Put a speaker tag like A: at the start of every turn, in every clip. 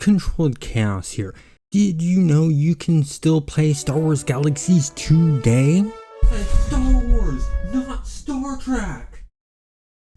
A: Controlled Chaos here. Did you know you can still play Star Wars Galaxies today?
B: It's Star Wars, not Star Trek!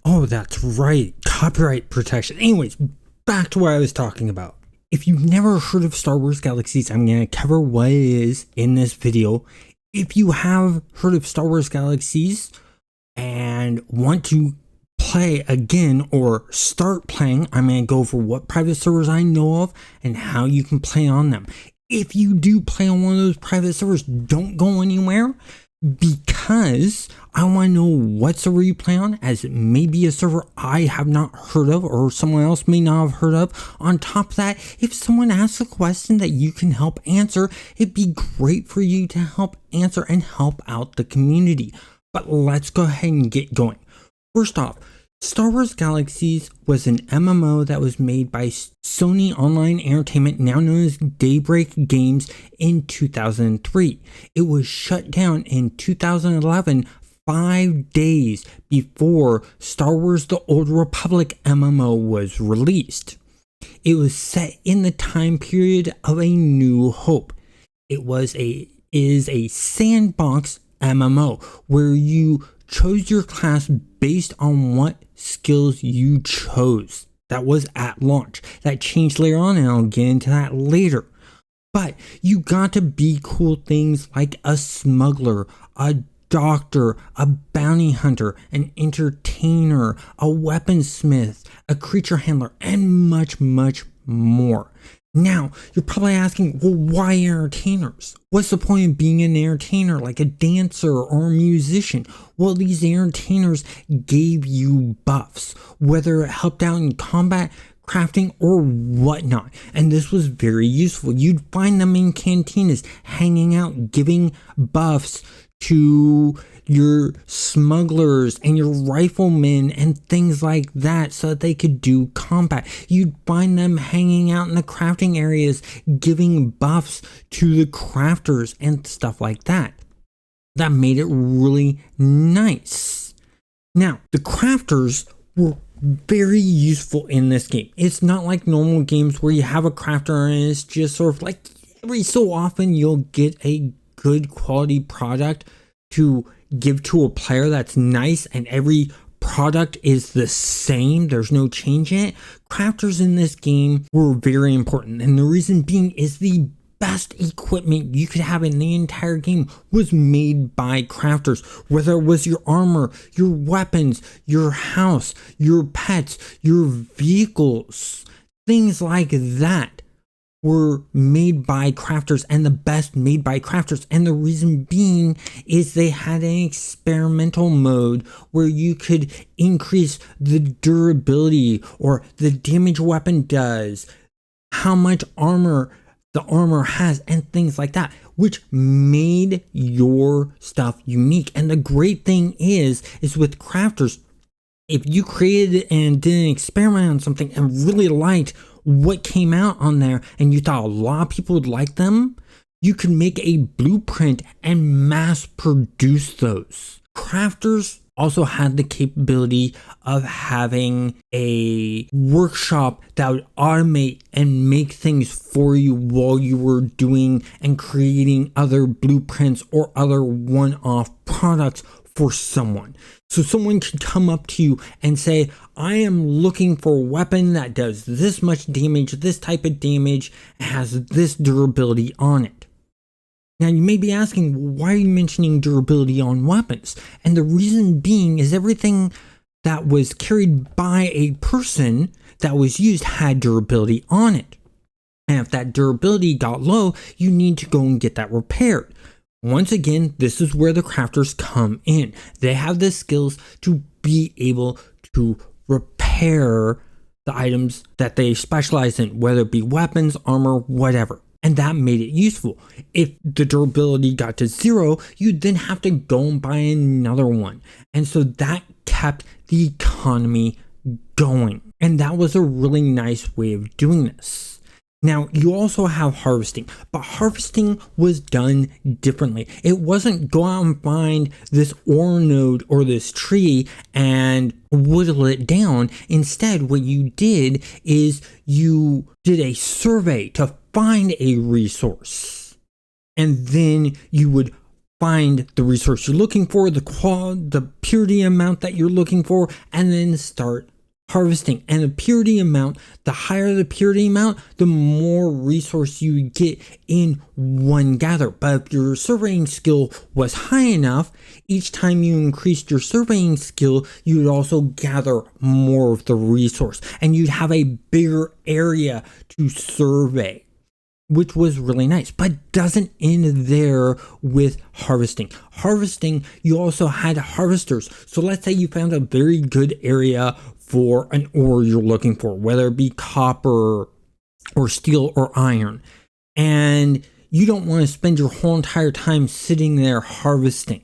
A: Oh, that's right. Copyright protection. Anyways, back to what I was talking about. If you've never heard of Star Wars Galaxies, I'm going to cover what it is in this video. If you have heard of Star Wars Galaxies and want to play again or start playing, I'm going to go over what private servers I know of and how you can play on them. If you do play on one of those private servers, don't go anywhere, because I want to know what server you play on, as it may be a server I have not heard of or someone else may not have heard of. On top of that, if someone asks a question that you can help answer, it'd be great for you to help answer and help out the community. But let's go ahead and get going. First off, Star Wars Galaxies was an MMO that was made by Sony Online Entertainment, now known as Daybreak Games, in 2003. It was shut down in 2011, 5 days before Star Wars The Old Republic MMO was released. It was set in the time period of A New Hope. It is a sandbox MMO where you chose your class based on what skills you chose. That was at launch. That changed later on, and I'll get into that later. But you got to be cool things like a smuggler, a doctor, a bounty hunter, an entertainer, a weaponsmith, a creature handler, and much, much more. Now, you're probably asking, well, why entertainers? What's the point of being an entertainer, like a dancer or a musician? Well, these entertainers gave you buffs, whether it helped out in combat, crafting, or whatnot. And this was very useful. You'd find them in cantinas, hanging out, giving buffs to your smugglers and your riflemen and things like that so that they could do combat. You'd find them hanging out in the crafting areas, giving buffs to the crafters and stuff like that. That made it really nice. Now, the crafters were very useful in this game. It's not like normal games where you have a crafter and it's just sort of like every so often you'll get a good quality product to give to a player that's nice and every product is the same, there's no change in it. Crafters in this game were very important, and the reason being is the best equipment you could have in the entire game was made by crafters. Whether it was your armor, your weapons, your house, your pets, your vehicles, things like that were made by crafters, and the best made by crafters. And the reason being is they had an experimental mode where you could increase the durability or the damage a weapon does, how much armor the armor has, and things like that, which made your stuff unique. And the great thing is with crafters, if you created and did an experiment on something and really liked what came out on there and you thought a lot of people would like them, you could make a blueprint and mass produce those. Crafters also had the capability of having a workshop that would automate and make things for you while you were doing and creating other blueprints or other one-off products for someone. So someone could come up to you and say, I am looking for a weapon that does this much damage, this type of damage, and has this durability on it. Now you may be asking, well, why are you mentioning durability on weapons? And the reason being is everything that was carried by a person that was used had durability on it. And if that durability got low, you need to go and get that repaired. Once again, this is where the crafters come in. They have the skills to be able to repair the items that they specialize in, whether it be weapons, armor, whatever. And that made it useful. If the durability got to 0, you'd then have to go and buy another one. And so that kept the economy going. And that was a really nice way of doing this. Now, you also have harvesting, but harvesting was done differently. It wasn't go out and find this ore node or this tree and whittle it down. Instead, what you did is you did a survey to find a resource. And then you would find the resource you're looking for, the purity amount that you're looking for, and then start harvesting. And the purity amount, the higher the purity amount, the more resource you get in one gather. But if your surveying skill was high enough, each time you increased your surveying skill, you would also gather more of the resource, and you'd have a bigger area to survey, which was really nice, but doesn't end there with harvesting. Harvesting, you also had harvesters. So let's say you found a very good area for an ore you're looking for, whether it be copper or steel or iron, and you don't want to spend your whole entire time sitting there harvesting,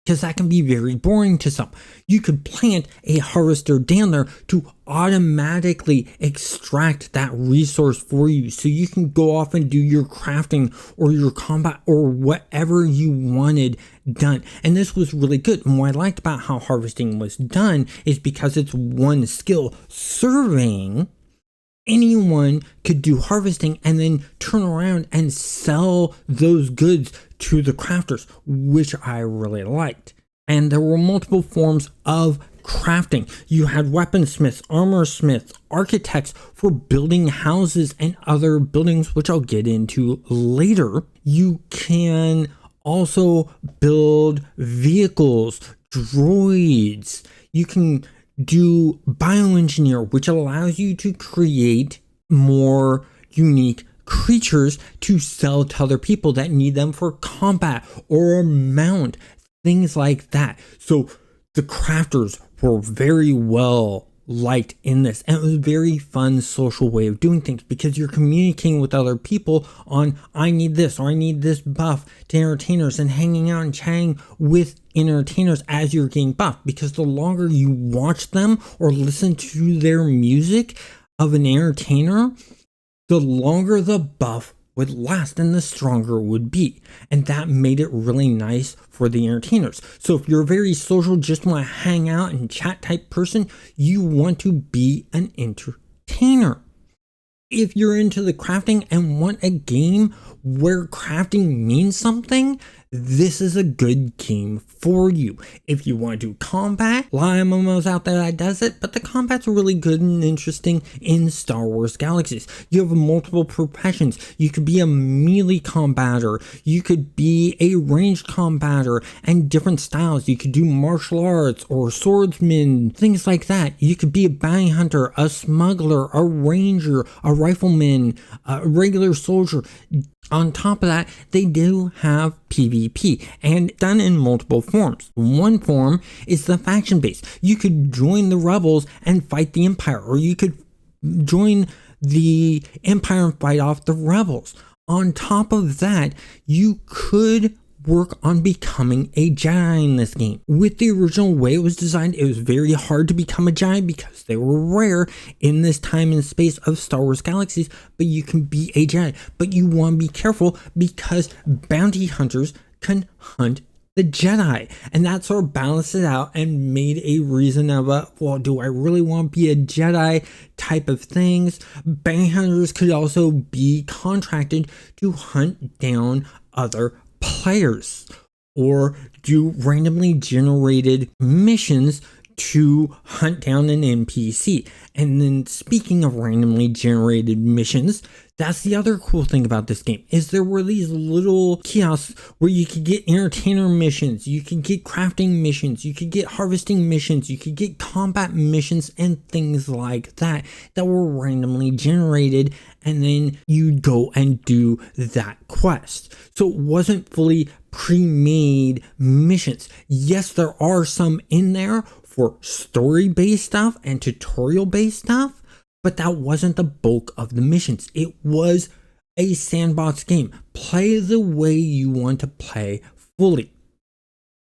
A: because that can be very boring to some. You could plant a harvester down there to automatically extract that resource for you, so you can go off and do your crafting or your combat or whatever you wanted done. And this was really good. And what I liked about how harvesting was done is because it's one skill. Surveying, anyone could do harvesting and then turn around and sell those goods to the crafters, which I really liked. And there were multiple forms of crafting. You had weaponsmiths, armor smiths, architects for building houses and other buildings, which I'll get into later. You can also build vehicles, droids. You can do bioengineer, which allows you to create more unique creatures to sell to other people that need them for combat or a mount, things like that. So the crafters were very well liked in this, and it was a very fun social way of doing things, because you're communicating with other people on, I need this or I need this buff, to entertainers, and hanging out and chatting with entertainers as you're getting buffed, because the longer you watch them or listen to their music of an entertainer, the longer the buff would last and the stronger it would be. And that made it really nice for the entertainers. So if you're a very social, just want to hang out and chat type person, you want to be an entertainer. If you're into the crafting and want a game where crafting means something, this is a good game for you. If you want to do combat, a lot of MMOs out there that does it, but the combat's really good and interesting in Star Wars Galaxies. You have multiple professions. You could be a melee combatter, you could be a ranged combatter, and different styles. You could do martial arts or swordsman, things like that. You could be a bounty hunter, a smuggler, a ranger, a rifleman, a regular soldier. On top of that, they do have PvP, and done in multiple forms. One form is the faction base. You could join the rebels and fight the Empire, or you could join the Empire and fight off the rebels. On top of that, you could work on becoming a Jedi in this game. With the original way it was designed, it was very hard to become a Jedi because they were rare in this time and space of Star Wars Galaxies, but you can be a Jedi. But you want to be careful because bounty hunters can hunt the Jedi, and that sort of balanced it out and made a reason of well, do I really want to be a Jedi type of things. Bounty hunters could also be contracted to hunt down other players or do randomly generated missions to hunt down an NPC. And then speaking of randomly generated missions, that's the other cool thing about this game, is there were these little kiosks where you could get entertainer missions, you could get crafting missions, you could get harvesting missions, you could get combat missions and things like that that were randomly generated, and then you'd go and do that quest. So it wasn't fully pre-made missions. Yes, there are some in there for story-based stuff and tutorial-based stuff, but that wasn't the bulk of the missions. It was a sandbox game. Play the way you want to play fully.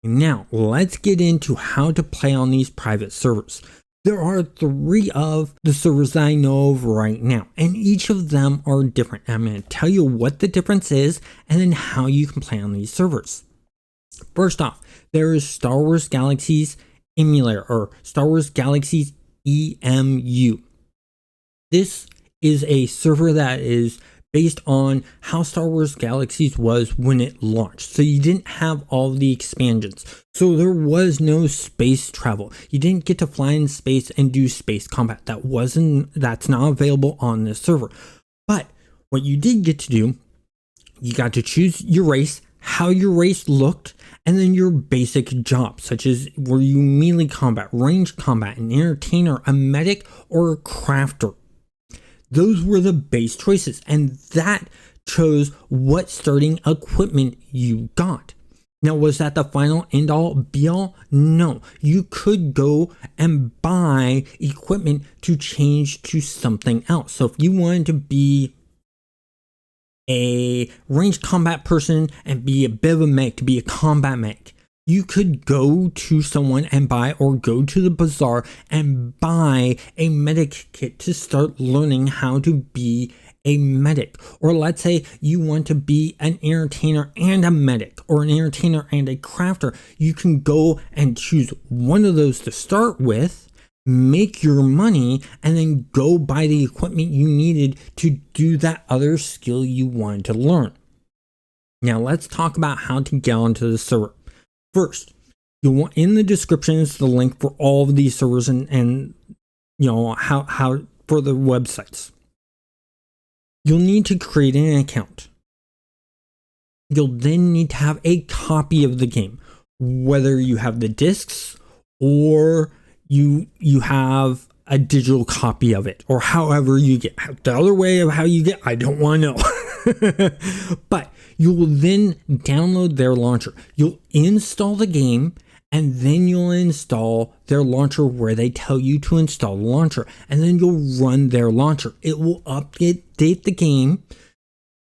A: Now, let's get into how to play on these private servers. There are 3 of the servers that I know of right now, and each of them are different. I'm going to tell you what the difference is and then how you can play on these servers. First off, there is Star Wars Galaxies Emulator, or Star Wars Galaxies EMU. This is a server that is based on how Star Wars Galaxies was when it launched. So you didn't have all the expansions. So there was no space travel. You didn't get to fly in space and do space combat. That's not available on this server. But what you did get to do, you got to choose your race, how your race looked, and then your basic jobs, such as were you melee combat, ranged combat, an entertainer, a medic, or a crafter. Those were the base choices, and that chose what starting equipment you got. Now, was that the final end all be all? No. You could go and buy equipment to change to something else. So if you wanted to be a ranged combat person and be a bit of a mech, to be a combat mech, you could go to someone and buy, or go to the bazaar and buy a medic kit to start learning how to be a medic. Or let's say you want to be an entertainer and a medic, or an entertainer and a crafter. You can go and choose one of those to start with, make your money, and then go buy the equipment you needed to do that other skill you wanted to learn. Now let's talk about how to get onto the server. First, you'll want, in the description is the link for all of these servers and you know how for the websites. You'll need to create an account. You'll then need to have a copy of the game, whether you have the discs or you have a digital copy of it, or however you get. The other way of how you get, I don't want to know. But you will then download their launcher. You'll install the game, and then you'll install their launcher where they tell you to install the launcher, and then you'll run their launcher. It will update the game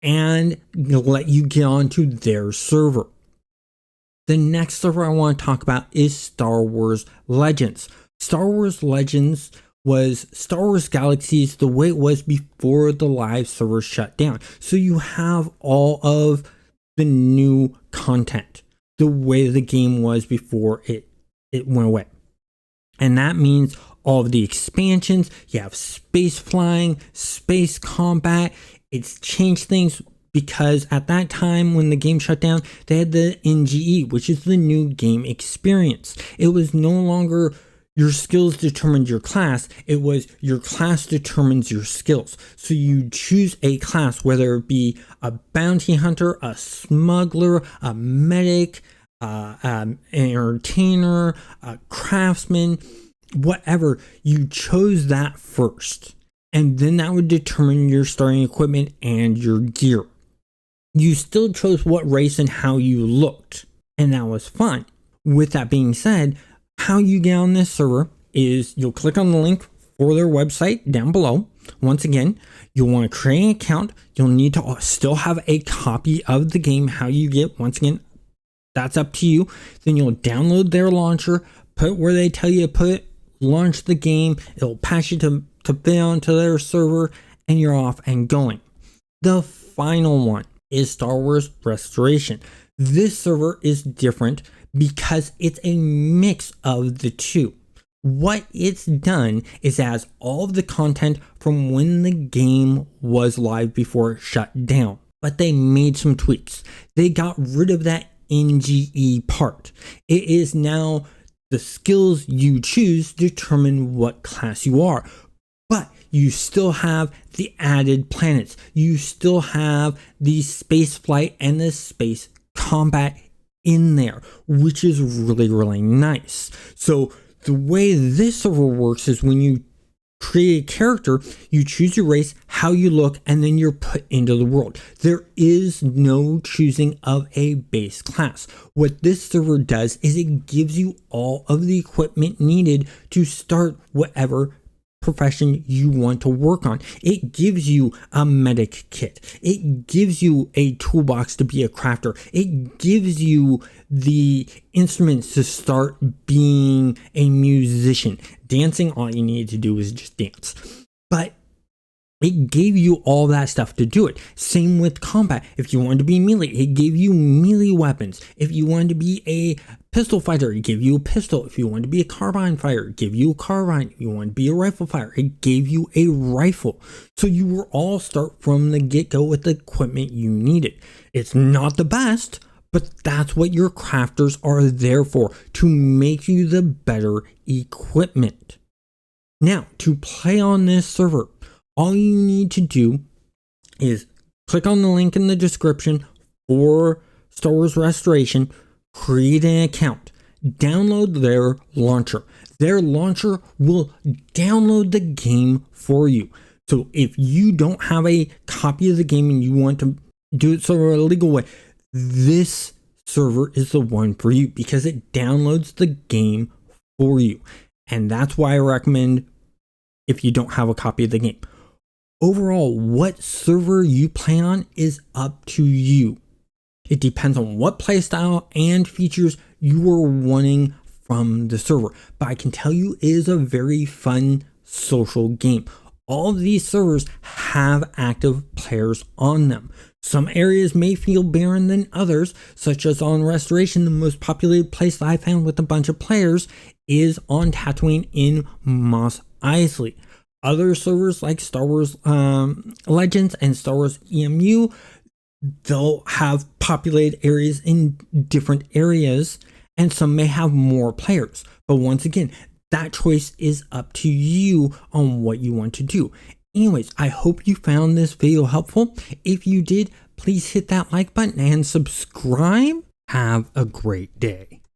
A: and let you get onto their server. The next server I want to talk about is Star Wars Legends. Star Wars Legends was Star Wars Galaxies the way it was before the live server shut down. So you have all of the new content, the way the game was before it went away. And that means all of the expansions, you have space flying, space combat. It's changed things because at that time when the game shut down, they had the NGE, which is the new game experience. It was no longer your skills determined your class, it was your class determines your skills. So you choose a class, whether it be a bounty hunter, a smuggler, a medic, an entertainer, a craftsman, whatever. You chose that first, and then that would determine your starting equipment and your gear. You still chose what race and how you looked, and that was fine. With that being said, how you get on this server is you'll click on the link for their website down below. Once again, you'll want to create an account. You'll need to still have a copy of the game. How you get, once again, that's up to you. Then you'll download their launcher, put where they tell you to put it, launch the game. It'll pass you to fit onto their server, and you're off and going. The final one is Star Wars Restoration. This server is different because it's a mix of the two. What it's done is it has all of the content from when the game was live before it shut down, but they made some tweaks. They got rid of that NGE part. It is now the skills you choose determine what class you are, but you still have the added planets. You still have the space flight and the space combat in there, which is really, really nice. So the way this server works is when you create a character, you choose your race, how you look, and then you're put into the world. There is no choosing of a base class. What this server does is it gives you all of the equipment needed to start whatever profession you want to work on. It gives you a medic kit. It gives you a toolbox to be a crafter. It gives you the instruments to start being a musician. Dancing, all you need to do is just dance. But it gave you all that stuff to do it. Same with combat. If you wanted to be melee, it gave you melee weapons. If you wanted to be a pistol fighter, it gave you a pistol. If you wanted to be a carbine fighter, it gave you a carbine. If you wanted to be a rifle fighter, it gave you a rifle. So you were all start from the get-go with the equipment you needed. It's not the best, but that's what your crafters are there for, to make you the better equipment. Now, to play on this server, all you need to do is click on the link in the description for Star Wars Restoration, create an account, download their launcher. Their launcher will download the game for you. So if you don't have a copy of the game and you want to do it sort of a legal way, this server is the one for you because it downloads the game for you. And that's why I recommend if you don't have a copy of the game. Overall, what server you play on is up to you. It depends on what playstyle and features you are wanting from the server. But I can tell you it is a very fun social game. All of these servers have active players on them. Some areas may feel barren than others, such as on Restoration. The most populated place that I found with a bunch of players is on Tatooine in Mos Eisley. Other servers like Star Wars Legends and Star Wars EMU, they'll have populated areas in different areas, and some may have more players. But once again, that choice is up to you on what you want to do. Anyways, I hope you found this video helpful. If you did, please hit that like button and subscribe. Have a great day.